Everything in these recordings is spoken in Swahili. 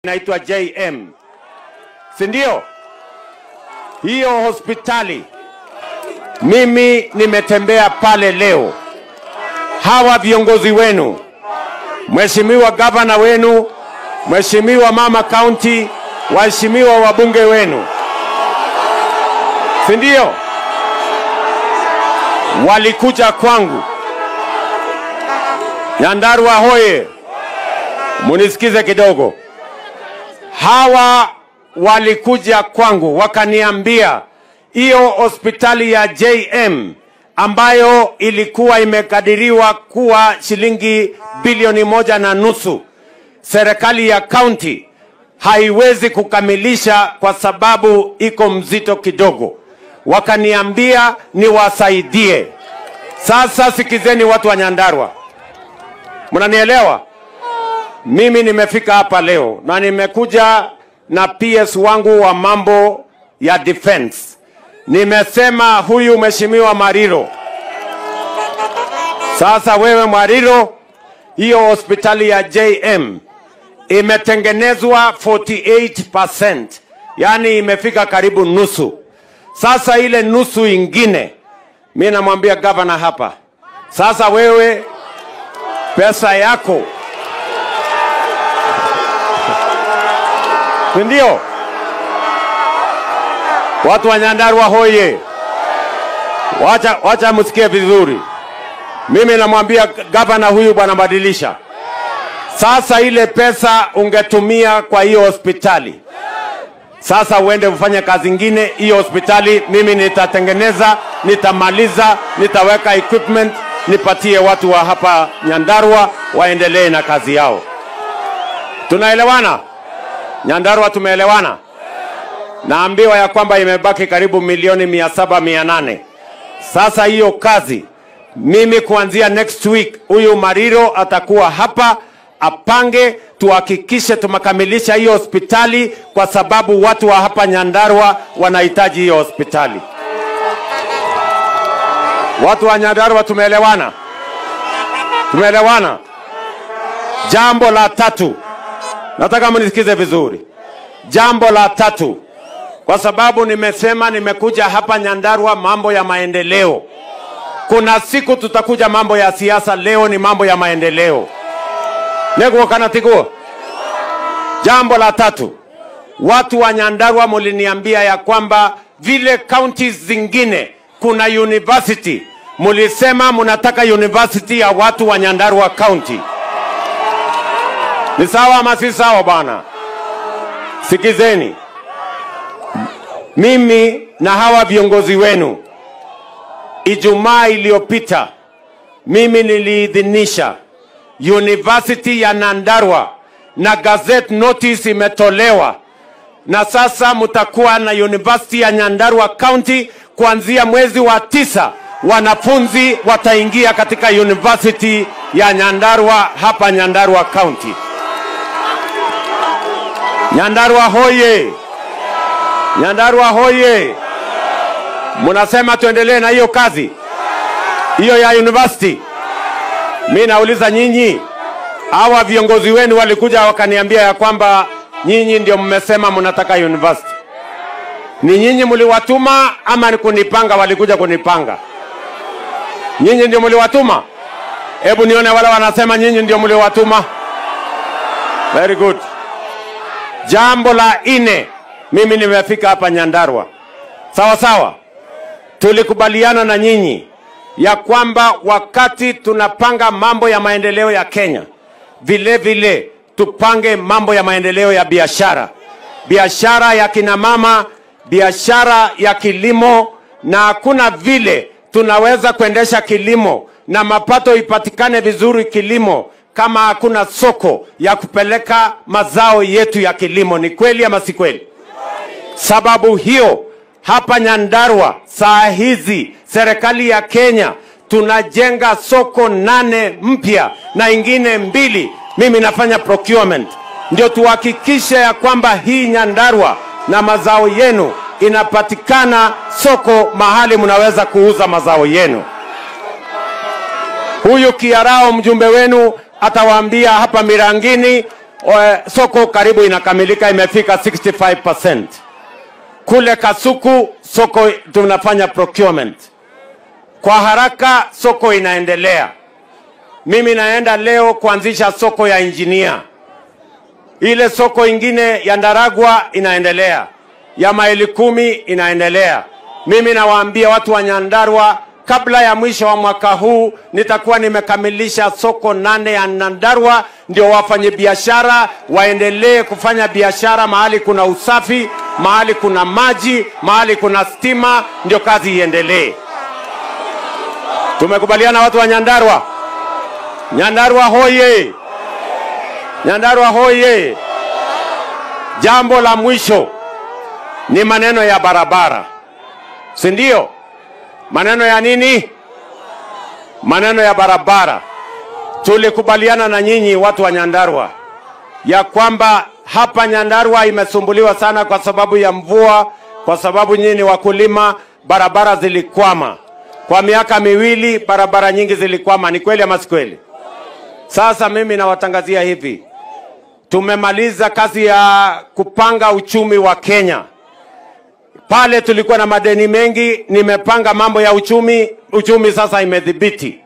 Inaitwa JM. Si ndio? Hiyo hospitali mimi nimetembea pale leo. Hawa viongozi wenu, Mheshimiwa Gavana wenu, Mheshimiwa Mama County, waheshimiwa wabunge wenu, si ndio? Walikuja kwangu. Nyandarua hoye. Munisikize kidogo. Hawa walikuja kwangu wakaniambia hiyo hospitali ya JM ambayo ilikuwa imekadiriwa kuwa shilingi bilioni 1.5, serikali ya county haiwezi kukamilisha kwa sababu iko mzito kidogo. Wakaniambia niwasaidie. Sasa sikizeni watu wa Nyandarua. Mnanielewa? Mimi nimefika hapa leo na nimekuja na PS wangu wa mambo ya defense. Nimesema huyu Mheshimiwa Mariro. Sasa wewe Mariro, hiyo hospitali ya JM imetengenezwa 48%. Yani imefika karibu nusu. Sasa ile nusu ingine, mimi namwambia governor hapa, sasa wewe pesa yako, ndio watu wa Nyandarua hoye. Wacha msikie vizuri. Mimi namwambia governor huyu bwana badilisha. Sasa ile pesa ungetumia kwa hiyo hospitali, sasa uende ufanye kazi nyingine. Hiyo hospitali mimi nitatengeneza, nitamaliza, nitaweka equipment, nipatie watu wa hapa Nyandarua waendelee na kazi yao. Tunaelewana? Nyandarua tumeelewana? Naambiwa ya kwamba imebaki karibu milioni 700-800. Sasa hiyo kazi mimi kuanzia next week huyu Mariro atakuwa hapa apange, tuhakikishe tumekamilisha hiyo hospitali kwa sababu watu wa hapa Nyandarua wanahitaji hiyo hospitali. Watu wa Nyandarua tumeelewana? Tumeelewana? Jambo la tatu, nataka mnisikize vizuri. Jambo la tatu, kwa sababu nimesema nimekuja hapa Nyandarua mambo ya maendeleo. Kuna siku tutakuja mambo ya siasa, leo ni mambo ya maendeleo. Nego kanatiko. Jambo la tatu, watu wa Nyandarua muliniambia ya kwamba vile counties zingine kuna university, mulisema munataka university ya watu wa Nyandarua County. Ni sawa ama si sawa bana? Sikizeni. Mimi na hawa viongozi wenu, Ijumaa iliyopita mimi niliidhinisha university ya Nyandarua na gazette notice imetolewa, na sasa mtakuwa na university ya Nyandarua County kuanzia mwezi wa 9. Wanafunzi wataingia katika university ya Nyandarua hapa Nyandarua County. Nyandarua hoye. Nyandarua hoye. Munasema tuendelee na hiyo kazi hiyo ya university. Mimi nauliza nyinyi, hawa viongozi wenu walikuja wakaniambia ya kwamba nyinyi ndio mmesema mnataka university. Ni nyinyi mliwatuma ama ni kunipanga? Walikuja kunipanga. Nyinyi ndio mliwatuma? Hebu nione wale wanasema nyinyi ndio mliwatuma. Very good. Jambo la 4, mimi nimefika hapa Nyandarua. Sawa sawa. Tulikubaliana na nyinyi ya kwamba wakati tunapanga mambo ya maendeleo ya Kenya, vile vile tupange mambo ya maendeleo ya biashara. Biashara ya kina mama, biashara ya kilimo, na hakuna vile tunaweza kuendesha kilimo na mapato ipatikane vizuri kilimo kama hakuna soko ya kupeleka mazao yetu ya kilimo. Ni kweli ama si kweli? Sababu hiyo hapa Nyandarua saa hizi serikali ya Kenya tunajenga soko 8 mpya na ingine 2. Mimi nafanya procurement ndio tuhakikishe ya kwamba hii Nyandarua na mazao yenu inapatikana soko mahali mnaweza kuuza mazao yenu. Huyu Kiarao mjumbe wenu atawaambia hapa Mirangini soko karibu inakamilika, imefika 65%. Kule Kasuku soko tunafanya procurement. Kwa haraka soko inaendelea. Mimi naenda leo kuanzisha soko ya engineer. Ile soko ingine ya Ndaragwa inaendelea. Ya maili 10 inaendelea. Mimi nawaambia watu wa Nyandarua, kabla ya mwisho wa mwaka huu nitakuwa nimekamilisha soko 8 ya Nyandarua, ndio wafanye biashara waendelee kufanya biashara mahali kuna usafi, mahali kuna maji, mahali kuna stima, ndio kazi iendelee. Tumekubaliana watu wa Nyandarua? Nyandarua hoye! Nyandarua hoye! Jambo la mwisho ni maneno ya barabara. Si ndio? Maneno ya nini? Maneno ya barabara. Tulikubaliana na nyinyi watu wa Nyandarua ya kwamba hapa Nyandarua imesumbuliwa sana kwa sababu ya mvua, kwa sababu nyinyi wakulima, barabara zilikwama. Kwa miaka miwili barabara nyingi zilikwama. Ni kweli ama si kweli? Sasa mimi nawatangazia hivi. Tumemaliza kazi ya kupanga uchumi wa Kenya. Pale tulikuwa na madeni mengi, nimepanga mambo ya uchumi sasa imedhibiti.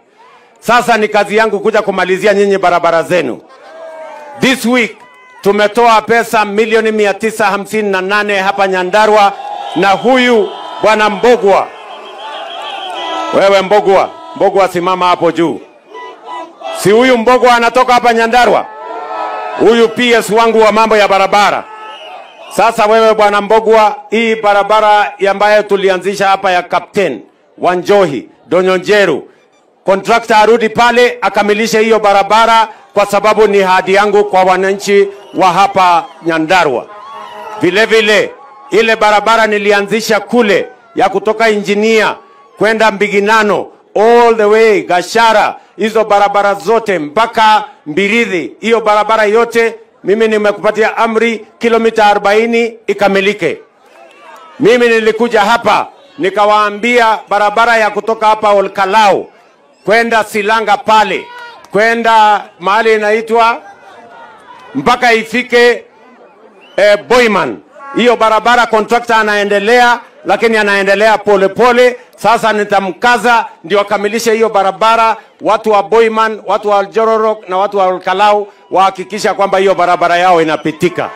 Sasa ni kazi yangu kuja kumalizia nyinyi barabara zenu. This week tumetoa pesa milioni 958 hapa Nyandarua na huyu bwana Mbogwa. Wewe Mbogwa simama hapo juu. Si huyu Mbogwa anatoka hapa Nyandarua? Huyu PS wangu wa mambo ya barabara. Sasa wewe bwana Mbogwa, hii barabara ambayo tulianzisha hapa ya Captain Wanjohi, Donyonjeru, contractor arudi pale akamilishe hiyo barabara, kwa sababu ni ahadi yangu kwa wananchi wa hapa Nyandarua. Vile vile ile barabara nilianzisha kule ya kutoka Engineer kwenda Mbiginano all the way Gashara, hizo barabara zote mpaka Mbirithi, hiyo barabara yote mimi nimekupatia amri kilomita 40 ikamilike. Mimi nilikuja hapa nikawaambia barabara ya kutoka hapa Olkalau kwenda Silanga pale, kwenda mahali inaitwa mpaka ifike Boyman. Hiyo barabara contractor anaendelea, lakini anaendelea pole pole. Sasa nitamkaza ndio akamilishe hiyo barabara. Watu wa Boyman, watu wa Jororok na watu wa Olkalau wahakikisha kwamba hiyo barabara yao inapitika.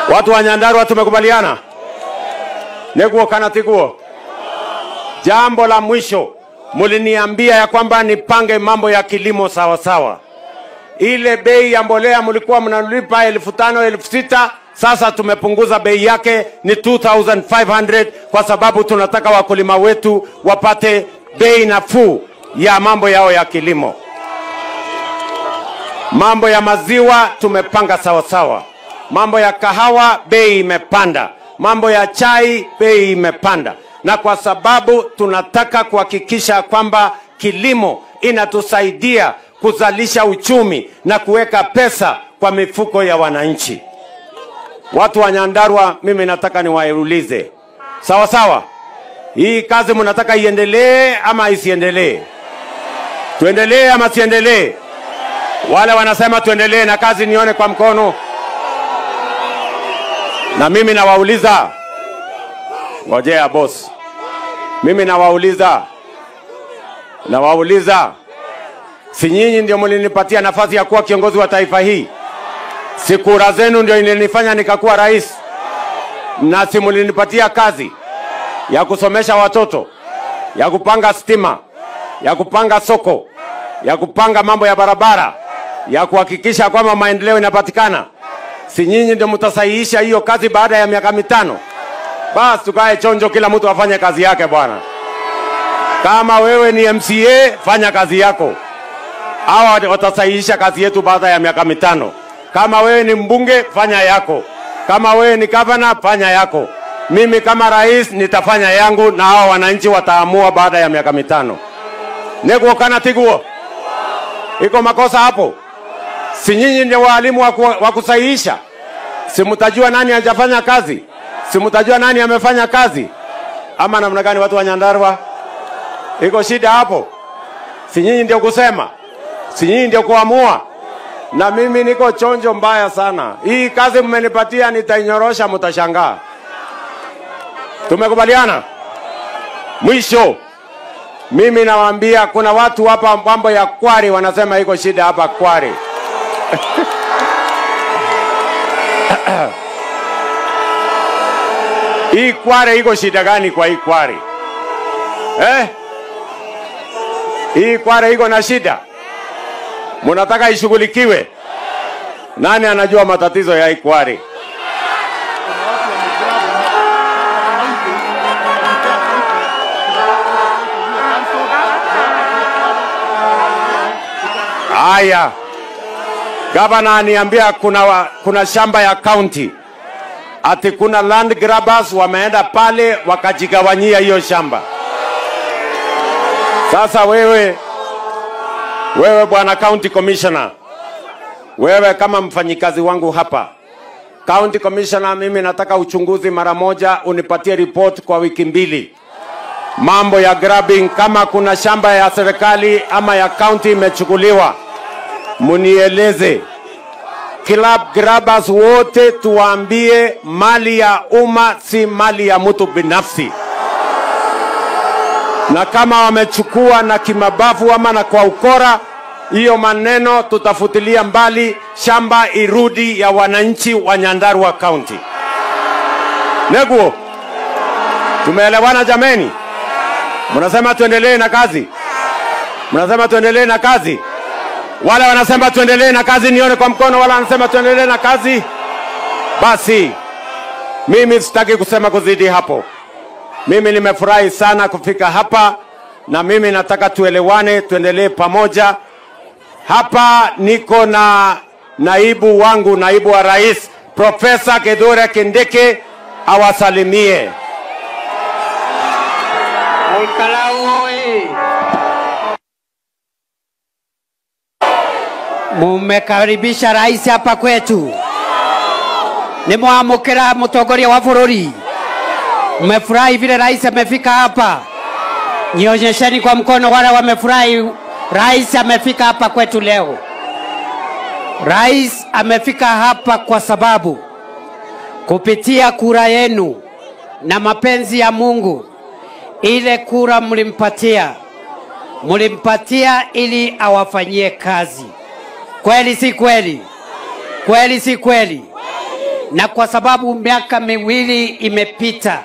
Watu wa Nyandarua tumekubaliana? Neguo kana tiguo. Jambo la mwisho, muliniambia ya kwamba nipange mambo ya kilimo sawa sawa. Ile bei ya mbolea mlikuwa mnalipa 5,000 6,000, sasa tumepunguza bei yake ni 2,500, kwa sababu tunataka wakulima wetu wapate bei nafuu ya mambo yao ya kilimo. Mambo ya maziwa tumepanga sawa sawa. Mambo ya kahawa bei imepanda. Mambo ya chai bei imepanda. Na kwa sababu tunataka kuhakikisha kwamba kilimo inatusaidia kuzalisha uchumi na kuweka pesa kwa mifuko ya wananchi. Watu wa Nyandarua, mimi nataka niwaulize. Sawa sawa? Hii kazi mnataka iendelee ama isiendelee? Tuendelee ama siendelee? Wale wanasema tuendelee na kazi nione kwa mkono. Na mimi nawauliza. Ngojea boss. Mimi nawauliza. Si nyinyi ndio mlinipatia nafasi ya kuwa kiongozi wa taifa hii? Si kura zenu ndio ilinifanya nikakuwa rais? Na si mlinipatia kazi ya kusomesha watoto, ya kupanga stima, ya kupanga soko, ya kupanga mambo ya barabara, ya kuhakikisha kwamba maendeleo inapatikana? Si nyinyi ndio mtasahihisha hiyo kazi baada ya miaka 5? Basi tukae chonjo, kila mtu afanye kazi yake bwana. Kama wewe ni MCA, fanya kazi yako. Hawa watasahihisha kazi yetu baada ya miaka 5. Kama wewe ni mbunge, fanya yako. Kama wewe ni governor, fanya yako. Mimi kama rais nitafanya yangu, na hao wananchi wataamua baada ya miaka 5. Neguo kana tiguo. Iko makosa hapo? Si nyinyi ndio walimu wa kusahihisha? Si mtajua nani hajafanya kazi? Si mtajua nani amefanya kazi? Ama namna gani watu wa Nyandarua? Iko shida hapo? Si nyinyi ndio kusema? Si nyinyi ndio kuamua? Na mimi niko chonjo mbaya sana. Hii kazi mmenipatia nitainyorosha, mtashangaa. Tumekubaliana? Mwisho, mimi nawaambia kuna watu hapa mambo ya Kware wanasema iko shida hapa Kware. Hii Kware iko shida gani kwa hii Kware? Hii Kware iko na shida. Munataka ishughulikiwe? Nani anajua matatizo ya hii Kware? Haya. Gavana aniambia kuna shamba ya county. Ati kuna land grabbers wameenda pale wakajigawanyia hiyo shamba. Sasa wewe bwana county commissioner, wewe kama mfanyikazi wangu hapa, county commissioner, mimi nataka uchunguzi mara moja, unipatie report kwa wiki 2. Mambo ya grabbing, kama kuna shamba ya serikali ama ya county imechukuliwa, munieleze. Club grabbers wote tuambie mali ya umma si mali ya mtu binafsi. Na kama wamechukua na kimabavu ama na kwa ukora, hiyo maneno tutafutilia mbali, shamba irudi ya wananchi wa Nyandarua County. Neguo, tumeelewana jameni? Mnasema tuendelee na kazi? Mnasema tuendelee na kazi? Wale wanasema tuendelee na kazi nione kwa mkono, wala wanasema tuendelee na kazi. Basi mimi sitaki kusema kuzidi hapo. Mimi nimefurahi sana kufika hapa na mimi nataka tuelewane, tuendelee pamoja. Hapa niko na naibu wangu, naibu wa rais, Profesa Kithure Kindiki, awasalimie. Mumekaribisha rais hapa kwetu. Nimwamukira mutongoria wa bururi. Mmefurahi vile rais amefika hapa? Nionyesheni kwa mkono wale wamefurahi rais amefika hapa kwetu leo. Rais amefika hapa kwa sababu kupitia kura yenu na mapenzi ya Mungu, ile kura mlimpatia ili awafanyie kazi. Kweli si kweli? Kweli si kweli? Na kwa sababu miaka 2 imepita,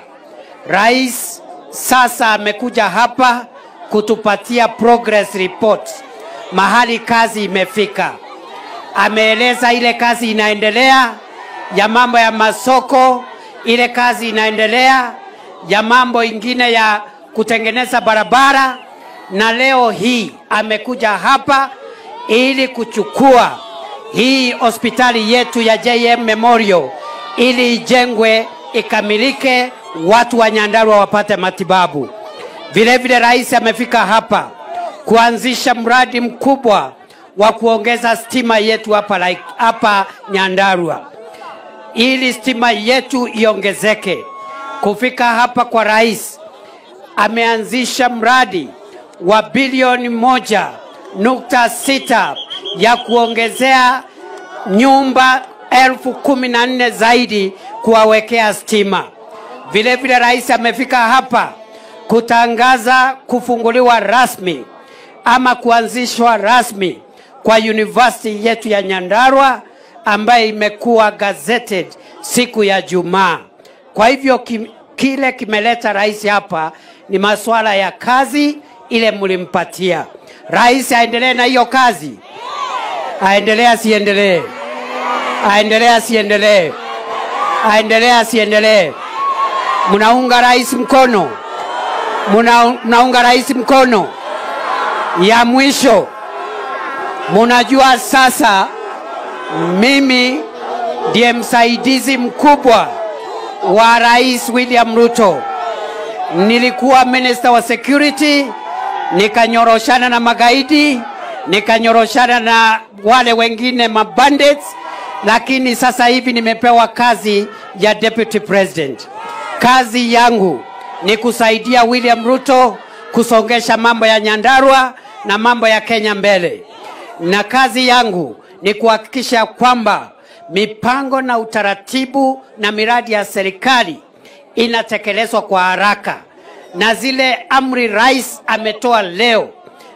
rais sasa amekuja hapa kutupatia progress report, mahali kazi imefika. Ameeleza ile kazi inaendelea ya mambo ya masoko, ile kazi inaendelea ya mambo ingine ya kutengeneza barabara, na leo hii amekuja hapa ili kuchukua hii hospitali yetu ya JM Memorial ili ijengwe, ikamilike, watu wa Nyandarua wapate matibabu. Vile vile rais amefika hapa kuanzisha mradi mkubwa wa kuongeza stima yetu hapa Nyandarua, ili stima yetu iongezeke. Kufika hapa kwa rais, ameanzisha mradi wa bilioni 1.6 ya kuongezea nyumba 14,000 zaidi kuwawekea stima. Vile vile rais amefika hapa kutangaza kufunguliwa rasmi ama kuanzishwa rasmi kwa university yetu ya Nyandarua ambayo imekuwa gazetted siku ya Jumaa. Kwa hivyo kile kimeleta rais hapa ni masuala ya kazi ile mlimpatia. Rais aendelee na hiyo kazi? Aendelee asiendelee? Aendelee asiendelee? Aendelee asiendelee? Mnaunga rais mkono? Mnaunga rais mkono? Ya mwisho, mnajua sasa mimi ndiye msaidizi mkubwa wa Rais William Ruto. Nilikuwa minister wa security, nikanyoroshana na magaidi, nikanyoroshana na wale wengine mabandits, lakini sasa hivi nimepewa kazi ya deputy president. Kazi yangu ni kusaidia William Ruto kusongesha mambo ya Nyandarua na mambo ya Kenya mbele. Na kazi yangu ni kuhakikisha kwamba mipango na utaratibu na miradi ya serikali inatekelezwa kwa haraka, na zile amri rais ametoa leo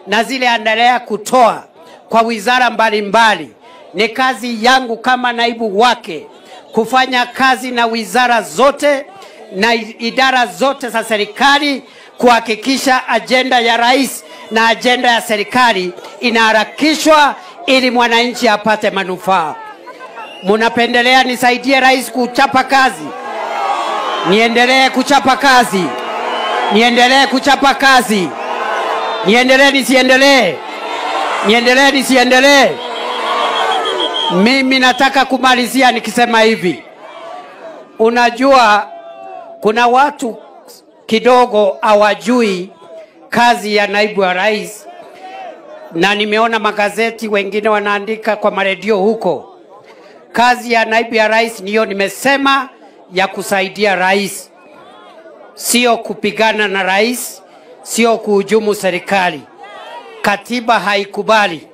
na zile anaendelea kutoa kwa wizara mbalimbali, ni kazi yangu kama naibu wake kufanya kazi na wizara zote na idara zote za serikali kuhakikisha ajenda ya rais na ajenda ya serikali inaharakishwa ili mwananchi apate manufaa. Munapendelea nisaidie rais kuchapa kazi? Niendelee kuchapa kazi? Niendelee kuchapa kazi? Niendelee nisiendelee? Niendelee nisiendelee? Mimi nataka kumalizia nikisema hivi. Unajua kuna watu kidogo hawajui kazi ya naibu wa rais, na nimeona magazeti wengine wanaandika kwa maredio huko. Kazi ya naibu ya rais niyo nimesema, ya kusaidia rais, sio kupigana na rais, sio kuhujumu serikali. Katiba haikubali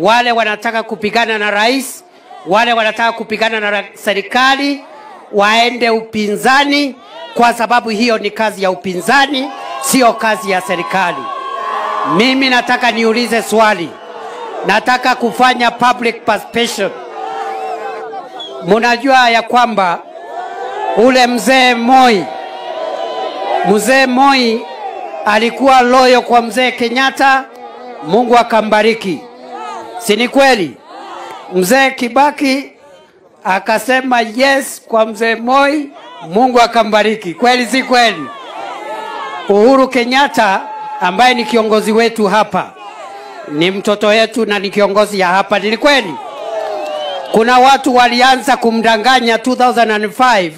wale wanataka kupigana na rais, wale wanataka kupigana na serikali waende upinzani, kwa sababu hiyo ni kazi ya upinzani, sio kazi ya serikali. Mimi nataka niulize swali, nataka kufanya public participation. Munajua ya kwamba ule mzee Moi alikuwa loyo kwa mzee Kenyatta, Mungu akambariki. Si ni kweli? Mzee Kibaki akasema yes kwa mzee Moi, Mungu akambariki. Kweli si kweli? Uhuru Kenyatta ambaye ni kiongozi wetu hapa, ni mtoto wetu na ni kiongozi ya hapa, ni kweli? Kuna watu walianza kumdanganya 2005,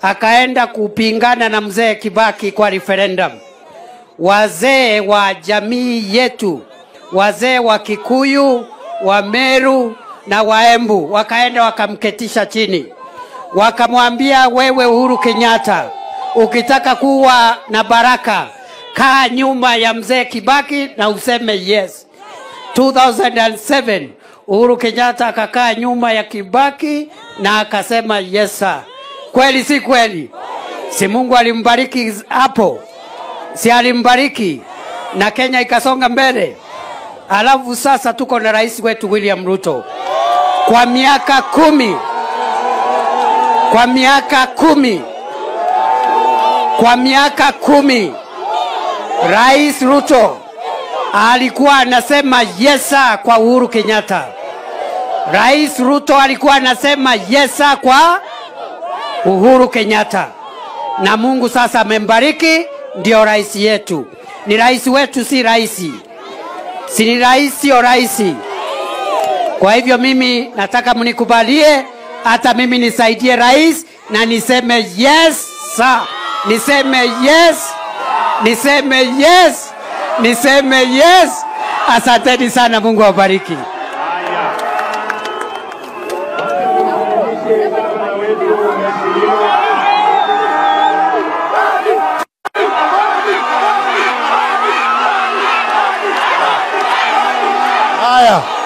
akaenda kupingana na mzee Kibaki kwa referendum. Wazee wa jamii yetu, wazee wa Kikuyu, wa Meru na Waembu wakaenda wakamketisha chini, wakamwambia, wewe Uhuru Kenyatta, ukitaka kuwa na baraka, kaa nyuma ya mzee Kibaki na useme yes. 2007 Uhuru Kenyatta akakaa nyuma ya Kibaki na akasema yes sir. Kweli si kweli? Si Mungu alimbariki hapo? Si alimbariki na Kenya ikasonga mbele? Alafu sasa tuko na rais wetu William Ruto kwa miaka 10, kwa miaka 10 Rais Ruto alikuwa anasema yes sir kwa Uhuru Kenyatta. Rais Ruto alikuwa anasema yes sir kwa Uhuru Kenyatta, na Mungu sasa amembariki, ndio rais yetu. Ni rais wetu, si raisi. Si ni rais, sio raisi. Kwa hivyo mimi nataka mnikubalie, hata mimi nisaidie rais na niseme yes sir. Niseme yes, niseme yes, niseme yes. Asanteni sana, Mungu awabariki.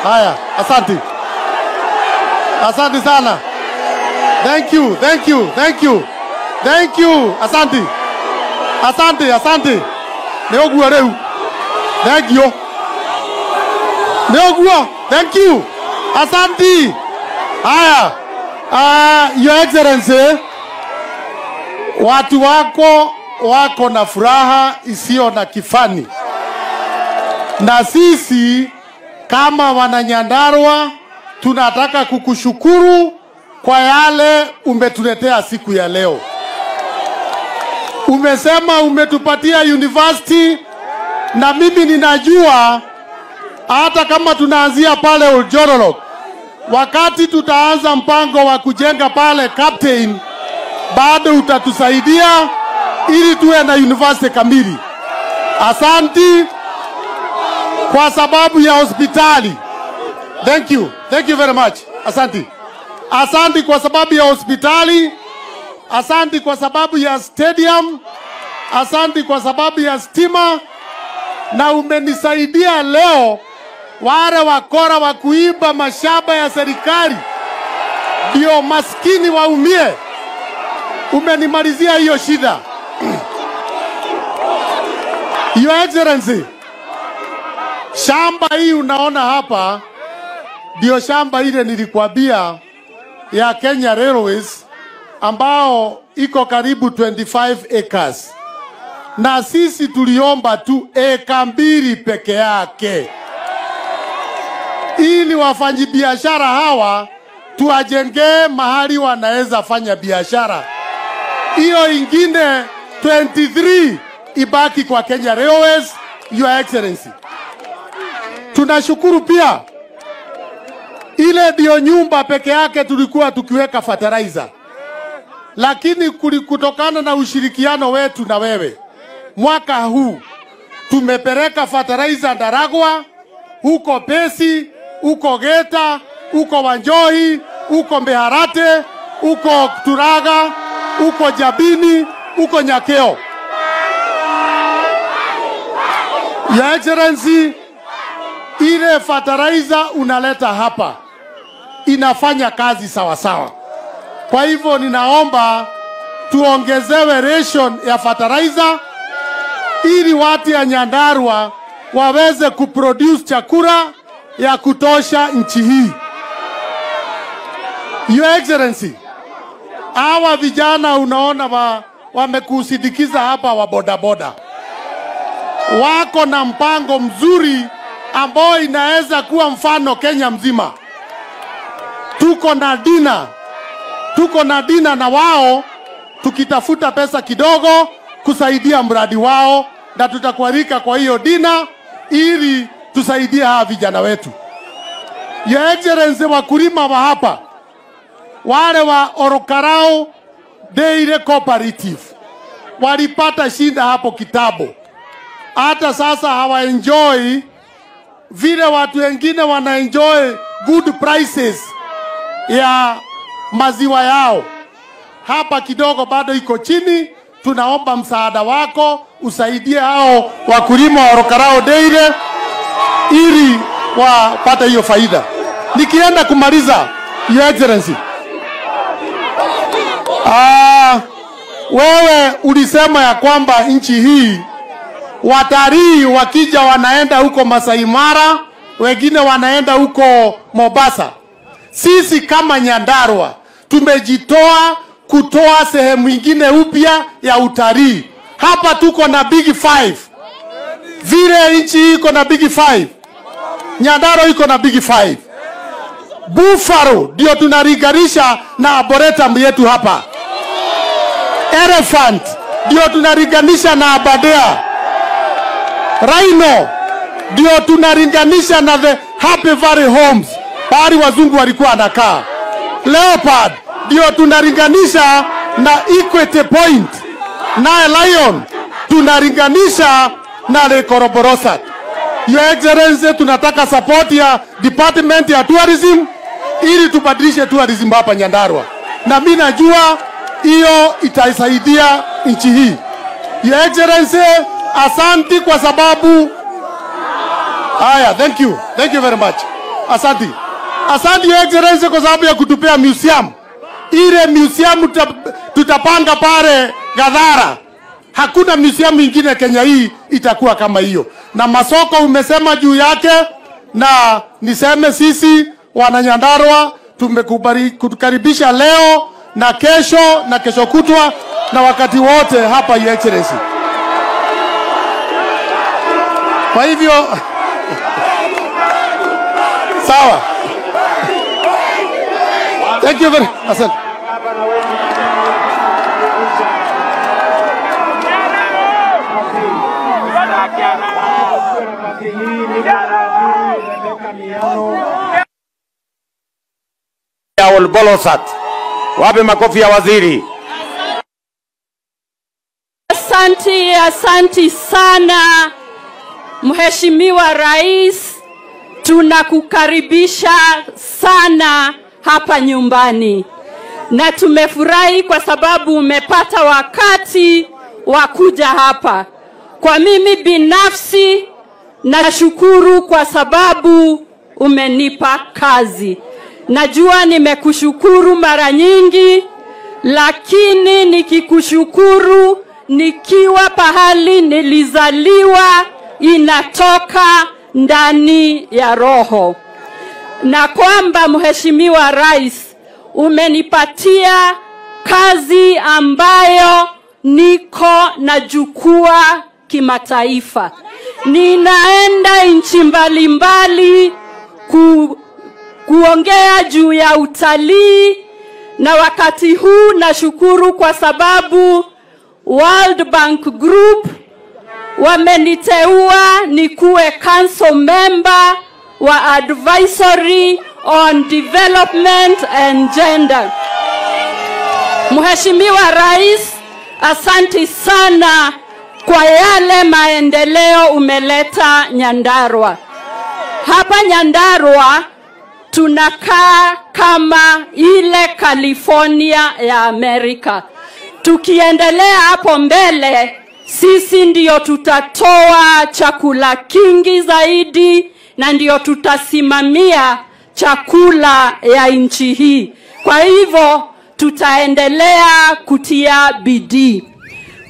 Haya, asante. Asante sana. Thank you. Asante. Neogua reu. Thank you. Neogua. Thank you. Asante. Haya. Your Excellency, watu wako na furaha isiyo na kifani. Na sisi kama wananyandarua tunataka kukushukuru kwa yale umetuletea siku ya leo. Umesema umetupatia university, na mimi ninajua hata kama tunaanzia pale Oljororok, wakati tutaanza mpango wa kujenga pale Captain, bado utatusaidia ili tuwe na university kamili. Asanti kwa sababu ya hospitali. Thank you very much. Asanti kwa sababu ya hospitali. Asanti kwa sababu ya stadium. Asanti kwa sababu ya stima. Na umenisaidia leo wale wakora wa kuiba mashamba ya serikali ndio maskini waumie. Umenimalizia hiyo shida. Your Excellency, shamba hii unaona hapa ndio shamba ile nilikwambia ya Kenya Railways ambao iko karibu 25 acres. Na sisi tuliomba tu eka 2 peke yake, ili wafanyabiashara hawa tuwajengee mahali wanaweza fanya biashara. Hiyo ingine 23 ibaki kwa Kenya Railways, Your Excellency. Tunashukuru pia ile ndio nyumba peke yake tulikuwa tukiweka fertilizer, lakini kutokana na ushirikiano wetu na wewe, mwaka huu tumepeleka fertilizer Ndaragwa, huko Pesi, huko Geta, huko Wanjohi, huko Mbeharate, huko Turaga, huko Jabini, huko Nyakeo. Your Excellency, ile fertilizer unaleta hapa inafanya kazi sawa sawa. Kwa hivyo ninaomba tuongezewe ration ya fertilizer ili watu ya Nyandarua waweze kuproduce chakula ya kutosha nchi hii. Your Excellency, hawa vijana unaona wamekusindikiza hapa wa bodaboda, wako na mpango mzuri ambao inaweza kuwa mfano Kenya mzima. Tuko na dina na wao, tukitafuta pesa kidogo kusaidia mradi wao, na tutakualika kwa hiyo dina ili tusaidie hawa vijana wetu. Your Excellency, wakulima wa hapa wale wa Orokarao Dairy Cooperative walipata shida hapo kitabo. Hata sasa hawaenjoy vile watu wengine wanaenjoy good prices ya maziwa yao. Hapa kidogo bado iko chini. Tunaomba msaada wako usaidie hao wakulima wa Orokarao Dairy ili wapate hiyo faida. Nikienda kumaliza, Your Excellency, wewe ulisema ya kwamba nchi hii watalii wakija wanaenda huko Masai Mara, wengine wanaenda huko Mombasa. Sisi kama Nyandarua tumejitoa kutoa sehemu nyingine upya ya utalii. Hapa tuko na Big 5. Vile nchi iko na Big 5, Nyandarua iko na Big 5. Buffalo ndio tunariganisha na Arboretum yetu hapa. Elephant ndio tunariganisha na Aberdare. Rhino ndio tunaringanisha na the Happy Valley Homes, pahali wazungu walikuwa wanakaa. Leopard ndio tunaringanisha na Equity Point. Na Lion tunaringanisha na Lake Oroborosat. Your Excellency, tunataka support ya Department ya Tourism ili tubadilishe tourism hapa Nyandarua, na mimi najua hiyo itasaidia nchi hii. Your Excellency, asante kwa sababu haya. Thank you very much. Asante Your Excellency kwa sababu ya kutupea museum. Ile museum tutapanga pale Gadhara. Hakuna museum ingine Kenya hii itakuwa kama hiyo. Na masoko umesema juu yake, na niseme sisi wana Nyandarua tumekukaribisha leo na kesho kutwa na wakati wote hapa, Your Excellency. Kwa hivyo sawa. Thank you very much. Bolosat. Wape makofi ya waziri. Asanti sana Mheshimiwa Rais, tunakukaribisha sana hapa nyumbani, na tumefurahi kwa sababu umepata wakati wa kuja hapa. Kwa mimi binafsi nashukuru kwa sababu umenipa kazi. Najua nimekushukuru mara nyingi, lakini nikikushukuru nikiwa pahali nilizaliwa inatoka ndani ya roho. Na kwamba Mheshimiwa Rais, umenipatia kazi ambayo niko na jukwaa kimataifa. Ninaenda nchi mbalimbali kuongea juu ya utalii, na wakati huu nashukuru kwa sababu World Bank Group wameniteua nikuwe council member wa advisory on development and gender. Mheshimiwa Rais, asante sana kwa yale maendeleo umeleta Nyandarua. Hapa Nyandarua tunakaa kama ile California ya Amerika. Tukiendelea hapo mbele, sisi ndio tutatoa chakula kingi zaidi na ndio tutasimamia chakula ya nchi hii. Kwa hivyo tutaendelea kutia bidii.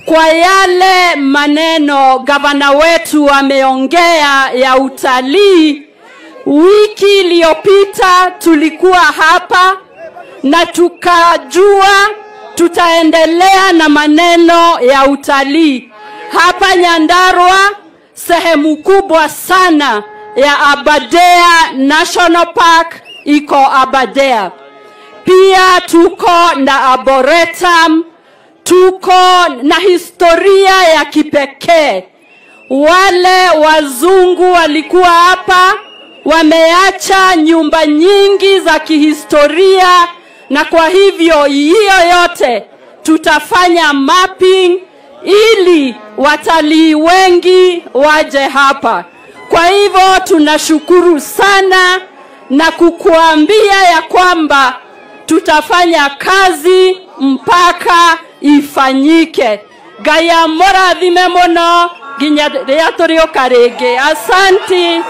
Kwa yale maneno gavana wetu ameongea ya utalii, wiki iliyopita tulikuwa hapa na tukajua tutaendelea na maneno ya utalii. Hapa Nyandarua sehemu kubwa sana ya Aberdare National Park iko Aberdare. Pia tuko na Arboretum, tuko na historia ya kipekee. Wale wazungu walikuwa hapa, wameacha nyumba nyingi za kihistoria, na kwa hivyo hiyo yote tutafanya mapping ili watalii wengi waje hapa. Kwa hivyo tunashukuru sana na kukuambia ya kwamba tutafanya kazi mpaka ifanyike. Gaya morathime mono ginya ria turioka ringi. Asanti.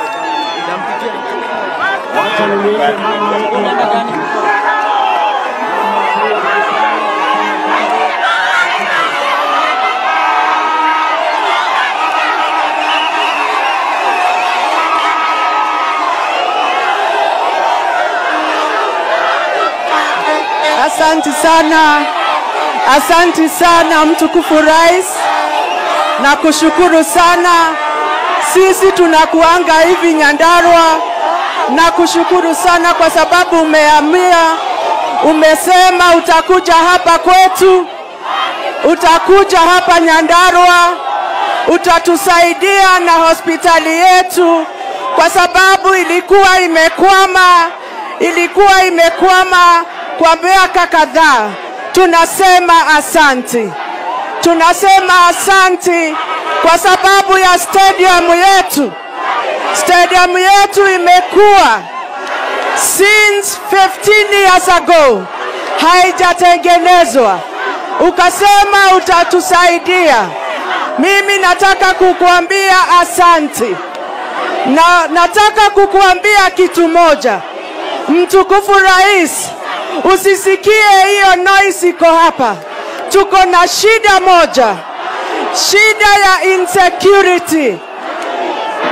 Asante sana mtukufu Rais, na kushukuru sana. Sisi tunakuanga hivi Nyandarua, na kushukuru sana kwa sababu umesema utakuja hapa kwetu, utakuja hapa Nyandarua, utatusaidia na hospitali yetu kwa sababu ilikuwa imekwama kwa miaka kadhaa. Tunasema asante kwa sababu ya stadium yetu imekuwa since 15 years ago haijatengenezwa. Ukasema utatusaidia. Mimi nataka kukuambia asante, na nataka kukuambia kitu moja. Mtukufu Rais, usisikie hiyo noise iko hapa. Tuko na shida moja, shida ya insecurity.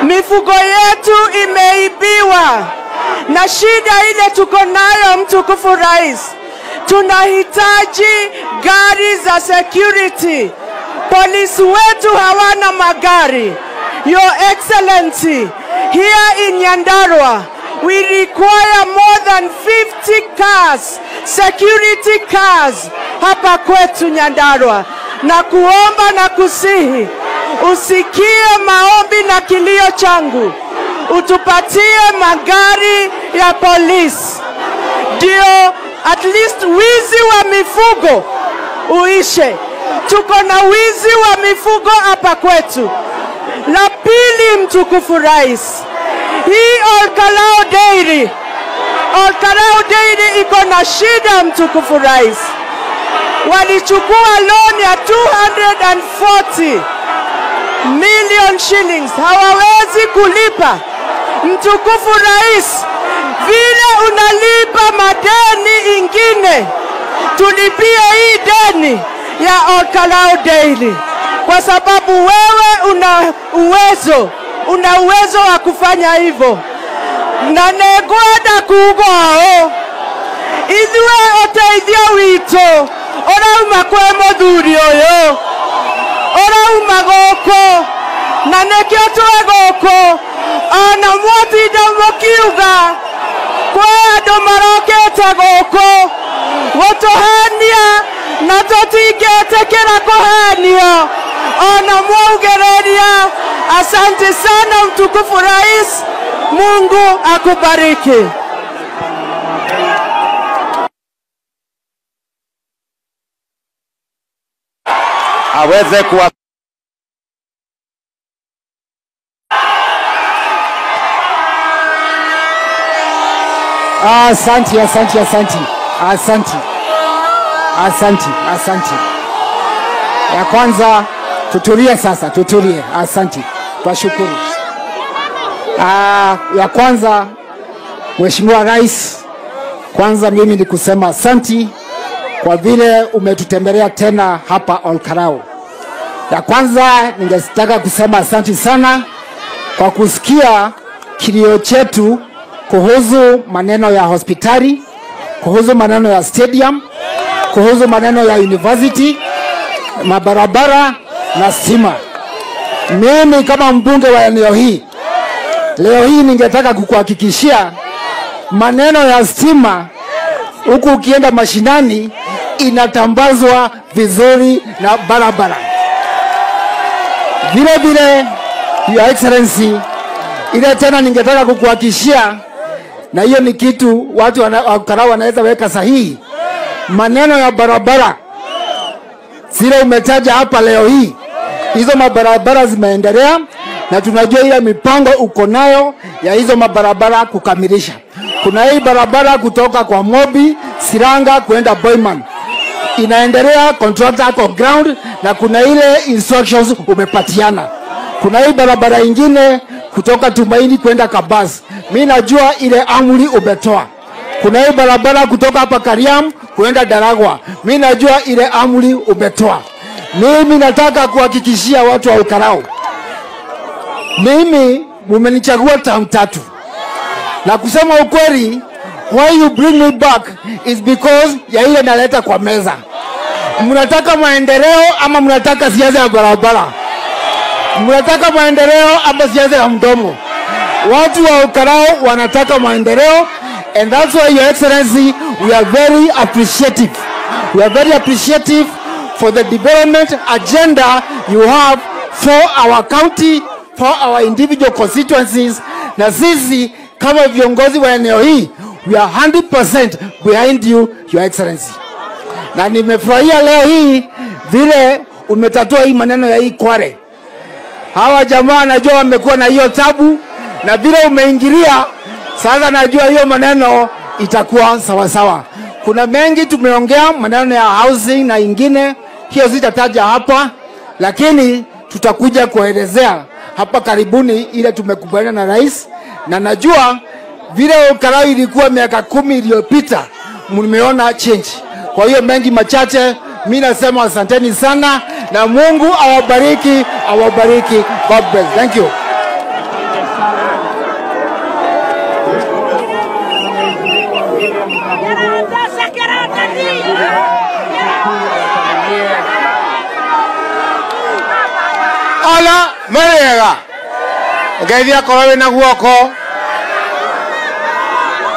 Mifugo yetu imeibiwa, na shida ile tuko nayo mtukufu Rais, tunahitaji gari za security. Polisi wetu hawana magari. Your Excellency, here in Nyandarua, we require more than 50 cars, security cars, hapa kwetu Nyandarua. Na kuomba na kusihi, usikie maombi na kilio changu, utupatie magari ya polisi, ndio at least wizi wa mifugo uishe. Tuko na wizi wa mifugo hapa kwetu. La pili, mtukufu Rais, hii Olkalao Dairy iko na shida mtukufu Rais. Walichukua loan ya 240 million shillings hawawezi kulipa. Mtukufu Rais, vile unalipa madeni ingine, tulipie hii deni ya Olkalau Daily, kwa sababu wewe una uwezo wa kufanya hivyo. Na negwenda kugwao ithuĩ ũteithio witũ ũrauma kwĩ mũthuri ũyũ, ũrauma gũkũ, na nĩkĩo twĩ gũkũ. Ona mwatinda mũkiuga kwĩ andũ marokĩte gũkũ gũtũhenia na tũtingĩtĩkĩra kũhenio ona mwaugĩrĩria. Asante sana mtukufu Rais, Mungu akubariki. aweze kuwa Asante. Ya kwanza tutulie sasa, tutulie. Asante. Twashukuru. Ya kwanza Mheshimiwa Rais, kwanza mimi ni kusema asante kwa vile umetutembelea tena hapa Olkalau. Ya kwanza ningetaka kusema asante sana kwa kusikia kilio chetu kuhusu maneno ya hospitali, kuhusu maneno ya stadium, kuhusu maneno ya university, mabarabara na stima. Mimi kama mbunge wa eneo hii, leo hii ningetaka kukuhakikishia maneno ya stima huku ukienda mashinani inatambazwa vizuri na barabara. Vile vile, Your Excellency, ile tena ningetaka kukuhakikishia, na hiyo ni kitu watu wa Olkalau wanaweza weka sahihi, maneno ya barabara zile umetaja hapa leo hii, hizo mabarabara zimeendelea na tunajua ile mipango uko nayo ya hizo mabarabara kukamilisha. Kuna hii barabara kutoka kwa Mobi, Siranga kuenda Boyman inaendelea, contractor kwa ground, na kuna ile instructions umepatiana. Kuna hii barabara ingine kutoka Tumaini kwenda Kabas, mimi najua ile amri umetoa. Kuna hii barabara kutoka hapa Kariam kwenda Daragwa, mimi najua ile amri umetoa. Mimi nataka kuhakikishia watu wa Olkalau, mimi mumenichagua term 3, na kusema ukweli, why you bring me back is because ya ile naleta kwa meza. Mnataka maendeleo ama mnataka siasa ya barabara? Mnataka maendeleo ama siasa ya mdomo? Watu wa Olkalau wanataka maendeleo, and that's why, Your Excellency, we are very appreciative. We are very appreciative for the development agenda you have for our county, for our individual constituencies. Na sisi kama viongozi wa eneo hii, we are 100% behind you, Your Excellency. Na nimefurahia leo hii vile umetatua hii maneno ya hii Kware. Hawa jamaa najua wamekuwa na hiyo tabu, na vile umeingilia sasa najua hiyo maneno itakuwa sawa sawa. Kuna mengi tumeongea, maneno ya housing na ingine, hiyo sitataja hapa, lakini tutakuja kuelezea hapa karibuni ile tumekubaliana na rais. Na najua vile Olkalau ilikuwa miaka 10 iliyopita, mmeona change. Kwa hiyo mengi machache, mimi nasema asanteni sana na Mungu awabariki, awabariki. God bless. Thank you. Ala merega ngaidia korowe na guoko.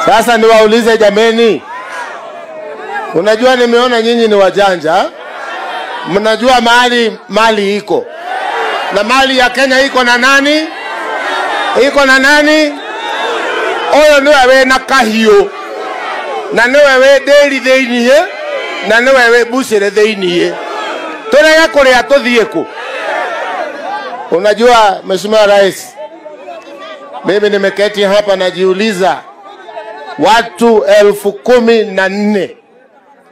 Sasa niwaulize jameni, unajua nimeona nyinyi ni wajanja, mnajua mali iko, na mali ya Kenya iko na nani? Iko na nani? Oyo niwe we na kahio, na niwe we deri theinie, na niwe we bucire theinie. Turega kuria tuthie ku. Unajua Mheshimiwa Rais, mimi nimeketi hapa najiuliza, watu 14,000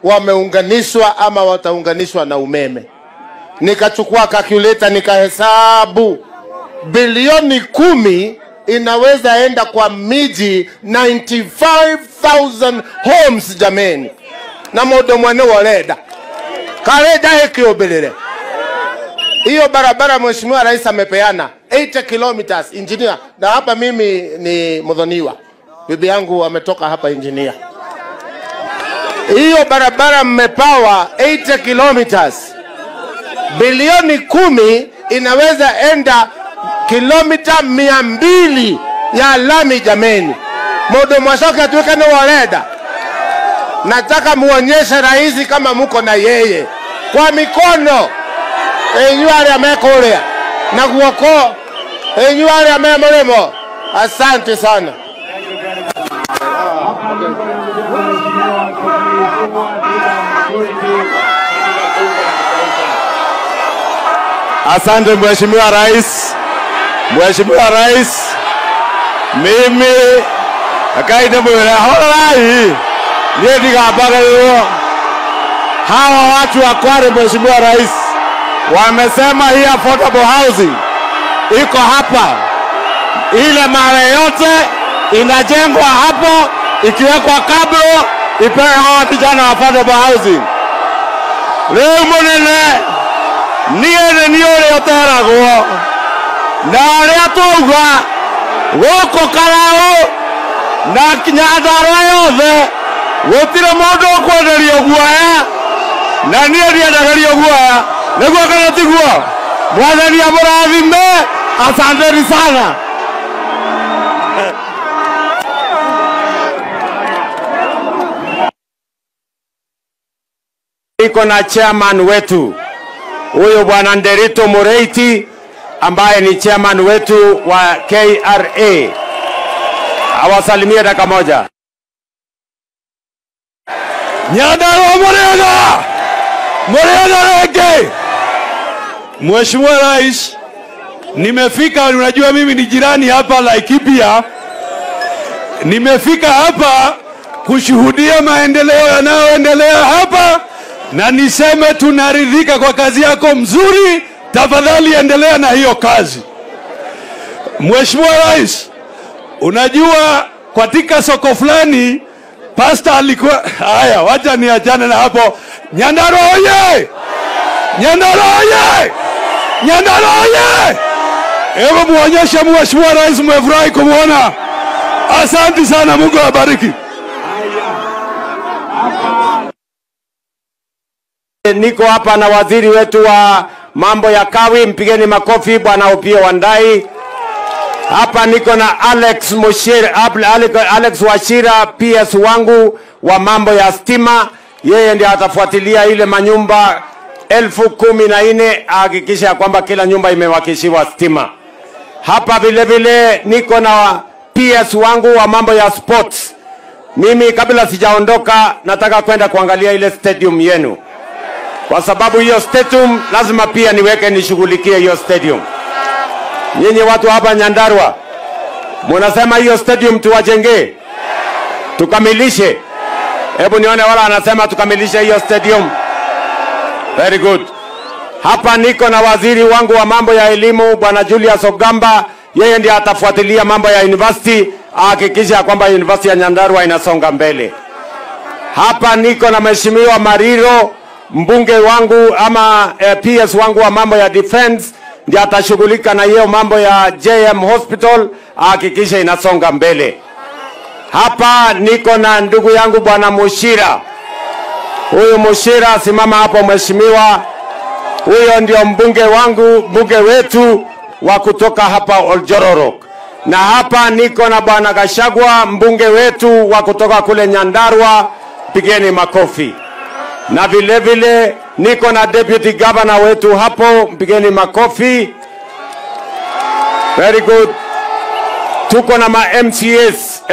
wameunganishwa ama wataunganishwa na umeme. nikachukua calculator nikahesabu, bilioni 10 inaweza enda kwa miji 95,000 homes jameni. Na modo mwane waleda kareja heki obelele. Hiyo barabara Mheshimiwa Rais amepeana 80 kilometers engineer, na hapa mimi ni Mudhoniwa, bibi yangu ametoka hapa engineer. Hiyo barabara mmepawa 80 kilometers, bilioni 10 inaweza enda kilomita 200 ya lami jameni. Modo mwasoke atuweke na waleda. Nataka muonyeshe rais kama muko na yeye kwa mikono. Enyuari amekolea na guoko, enyuari amemolemo. Asante sana. Asante Mheshimiwa Rais. Mheshimiwa Rais, mimi akaida mwele holai ndiye kabaga leo. Hawa watu wa Kwale Mheshimiwa Rais wamesema hii affordable housing iko hapa, ile mara yote inajengwa hapo, ikiwekwa kablo ipewe hawa vijana wa affordable housing. Leo monene niye niore oteragwo na aria tuga goko karao na Nyandarua yothe gutire mundu ukwenderio guoya, na niye ndienderio guoya. Niguo kana tiguo? Mwathani amurathime. Asanteni sana. Iko na chairman wetu huyo bwana Nderito Mureiti ambaye ni chairman wetu wa KRA. Awasalimie dakika moja. Nyandarua Murega! Murega rege! Mheshimiwa Rais, nimefika, unajua mimi ni jirani hapa Laikipia. Nimefika hapa kushuhudia maendeleo yanayoendelea hapa, na niseme tunaridhika kwa kazi yako mzuri. Tafadhali endelea na hiyo kazi. Mheshimiwa Rais, unajua katika soko fulani pasta alikuwa haya, wacha niachane na hapo. Nyandarua oye! Nyandarua oye! Nyandarua oye! Hebu muonyeshe Mheshimiwa Rais mmefurahi kumuona. Asante sana, Mungu awabariki. Niko hapa na waziri wetu wa mambo ya kawi, mpigeni makofi bwana Opiyo Wandayi. Hapa niko na Alex Mushira, Alex Wachira PS wangu wa mambo ya stima. Yeye ndiye atafuatilia ile manyumba 14,000 ahakikisha kwamba kila nyumba imewakishiwa stima. Hapa vile vile niko na PS wangu wa mambo ya sports. Mimi kabla sijaondoka nataka kwenda kuangalia ile stadium yenu, kwa sababu hiyo stadium lazima pia niweke nishughulikie hiyo stadium. Nyinyi watu hapa Nyandarua munasema hiyo stadium tuwajenge, tukamilishe. Hebu nione wala anasema tukamilishe hiyo stadium. Very good. Hapa niko na waziri wangu wa mambo ya elimu bwana Julius Ogamba. Yeye ndiye atafuatilia mambo ya university, ahakikisha kwamba university ya Nyandarua inasonga mbele. Hapa niko na Mheshimiwa Mariro, mbunge wangu ama PS wangu wa mambo ya defense, ndiye atashughulika na hiyo mambo ya JM Hospital, ahakikisha inasonga mbele. Hapa niko na ndugu yangu bwana Mushira. Huyu Mushira, simama hapo mheshimiwa. Huyo ndio mbunge wangu, mbunge wetu wa kutoka hapa Oljororok. Na hapa niko na bwana Gashagwa, mbunge wetu wa kutoka kule Nyandarua. Pigeni makofi. Na vile vile niko na deputy governor wetu hapo, pigeni makofi. Very good. Tuko na ma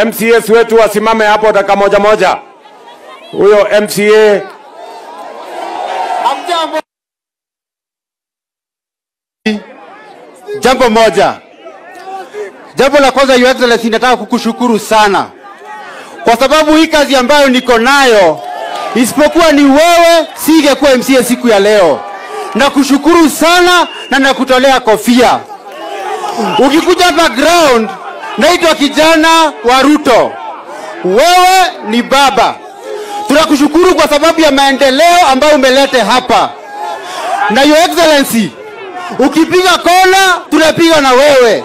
MCS wetu wasimame hapo dakika moja moja. Huyo MCA Jambo moja. Jambo la kwanza, Your Excellency, nataka kukushukuru sana kwa sababu hii kazi ambayo niko nayo, isipokuwa ni wewe singekuwa MCA siku ya leo. na kushukuru sana na nakutolea kofia. Ukikuja background, naitwa kijana wa Ruto. Wewe ni baba. Tunakushukuru kwa sababu ya maendeleo ambayo umelete hapa. Na Your Excellency, ukipiga kona, tunapiga na wewe.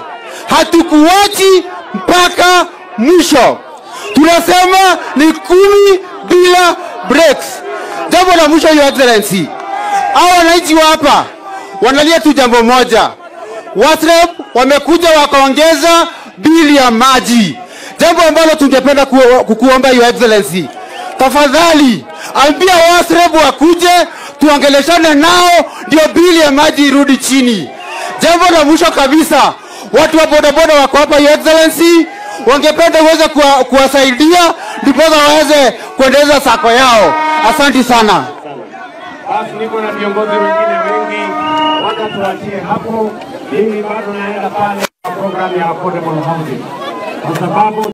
Hatukuachi mpaka mwisho. Tunasema ni 10 bila breaks. Jambo la mwisho, Your Excellency, hao wananchi hapa wanalia tu jambo moja. WASREB wamekuja wakaongeza bili ya maji. Jambo ambalo tungependa kukuomba Your Excellency, tafadhali ambia WASREB wakuje tuongeleshane nao ndio bili ya maji irudi chini. Jambo la mwisho kabisa, watu wa bodaboda wako hapa Your Excellency, wangependa uweze kuwasaidia ndipo waweze kuendeleza sako yao. Asante sana. Basi niko na viongozi wengine wengi, wakatuachie hapo. Mimi bado naenda pale kwa programu ya affordable housing kwa sababu